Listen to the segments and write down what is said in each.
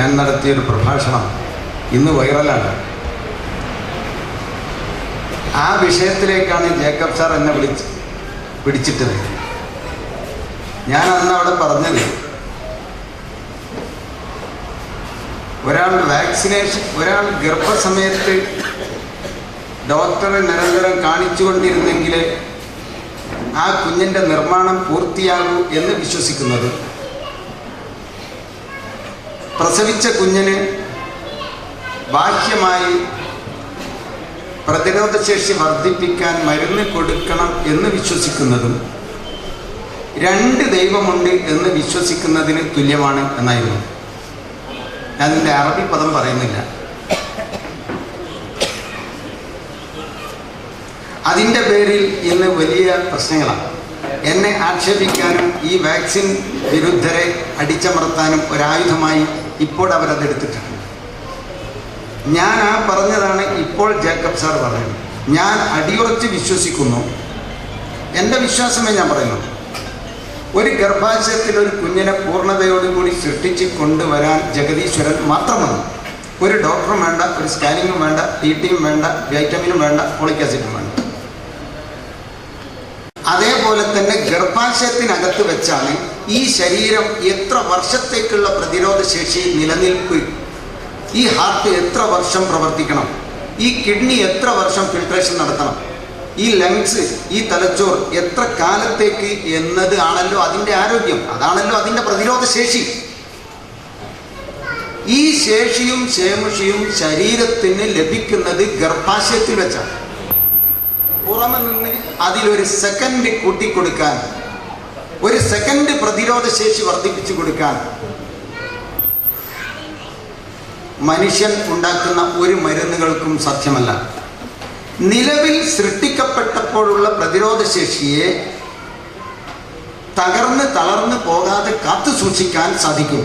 ഞാൻ നടത്തിയൊരു പ്രഭാഷണം ഇന്ന് വൈറലാണ്. ആ വിഷയത്തിലേക്കാണ് ജേക്കബ് സാർ എന്നെ പിടിച്ചിട്ടത്. ഞാൻ അന്ന് അവിടെ പറഞ്ഞത്, ഒരാൾ ഗർഭസമയത്ത് ഡോക്ടറെ നിരന്തരം കാണിച്ചുകൊണ്ടിരുന്നെങ്കിൽ ആ കുഞ്ഞിൻ്റെ നിർമ്മാണം പൂർത്തിയാകൂ എന്ന് വിശ്വസിക്കുന്നത്, പ്രസവിച്ച കുഞ്ഞിന് ബാഹ്യമായി പ്രതിരോധശേഷി വർദ്ധിപ്പിക്കാൻ മരുന്ന് കൊടുക്കണം എന്ന് വിശ്വസിക്കുന്നതും രണ്ട് ദൈവമുണ്ട് എന്ന് വിശ്വസിക്കുന്നതിന് തുല്യമാണ് എന്നായിരുന്നു. ഞാനിതിൻ്റെ അറബി പദം പറയുന്നില്ല. അതിൻ്റെ പേരിൽ ഇന്ന് വലിയ പ്രശ്നങ്ങളാണ്. എന്നെ ആക്ഷേപിക്കാനും ഈ വാക്സിൻ വിരുദ്ധരെ അടിച്ചമർത്താനും ഒരായുധമായി ഇപ്പോൾ അവരതെടുത്തിട്ടുണ്ട്. ഞാൻ ആ പറഞ്ഞതാണ് ഇപ്പോൾ ജേക്കബ് സാർ പറയുന്നത്. ഞാൻ അടിയുറച്ച് വിശ്വസിക്കുന്നു, എൻ്റെ വിശ്വാസമേ ഞാൻ പറയുന്നു, ഒരു ഗർഭാശയത്തിൽ ഒരു കുഞ്ഞിനെ പൂർണ്ണതയോടുകൂടി സൃഷ്ടിച്ച് കൊണ്ടുവരാൻ ജഗദീശ്വരൻ മാത്രം മതി. ഒരു ഡോക്ടറും വേണ്ട, ഒരു സ്കാനിങ്ങും വേണ്ട, ടിയും വേണ്ട, വൈറ്റമിനും വേണ്ട, ഫോളിക് ആസിഡും വേണ്ട. അതേപോലെ തന്നെ ഗർഭാശയത്തിനകത്ത് വെച്ചാണ് ഈ ശരീരം എത്ര വർഷത്തേക്കുള്ള പ്രതിരോധ ശേഷി നിലനിൽപ്പ്, ഈ ഹാർട്ട് എത്ര വർഷം പ്രവർത്തിക്കണം, ഈ കിഡ്നി എത്ര വർഷം ഫിൽട്രേഷൻ നടത്തണം, ഈ ലങ്സ്, ഈ തലച്ചോർ എത്ര കാലത്തേക്ക് എന്നത് ആണല്ലോ അതിൻ്റെ ആരോഗ്യം, അതാണല്ലോ അതിൻ്റെ പ്രതിരോധ ശേഷി. ഈ ശേഷിയും ശേമുഷിയും ശരീരത്തിന് ലഭിക്കുന്നത് ഗർഭാശയത്തിൽ വെച്ചാണ്. പുറമെ നിന്ന് അതിലൊരു സെക്കൻഡ് കൂട്ടിക്കൊടുക്കാൻ, ഒരു സെക്കൻഡ് പ്രതിരോധ ശേഷി വർദ്ധിപ്പിച്ചു കൊടുക്കാൻ മനുഷ്യൻ ഉണ്ടാക്കുന്ന ഒരു മരുന്നുകൾക്കും സാധ്യമല്ല. നിലവിൽ സൃഷ്ടിക്കപ്പെട്ടപ്പോഴുള്ള പ്രതിരോധ ശേഷിയെ തളർന്ന് പോകാതെ കാത്തു സൂക്ഷിക്കാൻ സാധിക്കും.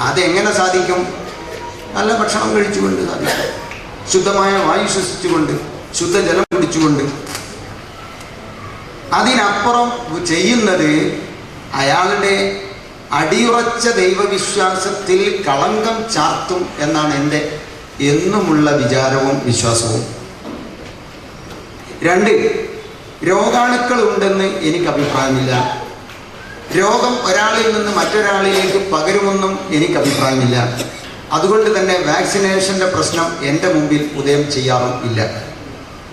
അതെങ്ങനെ സാധിക്കും? നല്ല ഭക്ഷണം കഴിച്ചുകൊണ്ട് സാധിക്കും, ശുദ്ധമായ വായു ശ്വസിച്ചുകൊണ്ട്, ശുദ്ധജലം കുടിച്ചുകൊണ്ട്. അതിനപ്പുറം ചെയ്യുന്നത് അയാളുടെ അടിയുറച്ച ദൈവവിശ്വാസത്തിൽ കളങ്കം ചാർത്തും എന്നാണ് എൻ്റെ എന്നുമുള്ള വിചാരവും വിശ്വാസവും. 2, രോഗാണുക്കൾ ഉണ്ടെന്ന് എനിക്ക് അഭിപ്രായമില്ല. രോഗം ഒരാളിൽ നിന്ന് മറ്റൊരാളിലേക്ക് പകരുമെന്നും എനിക്ക് അഭിപ്രായമില്ല. അതുകൊണ്ട് തന്നെ വാക്സിനേഷൻ്റെ പ്രശ്നം എൻ്റെ മുമ്പിൽ ഉദയം ചെയ്യാറും ഇല്ല.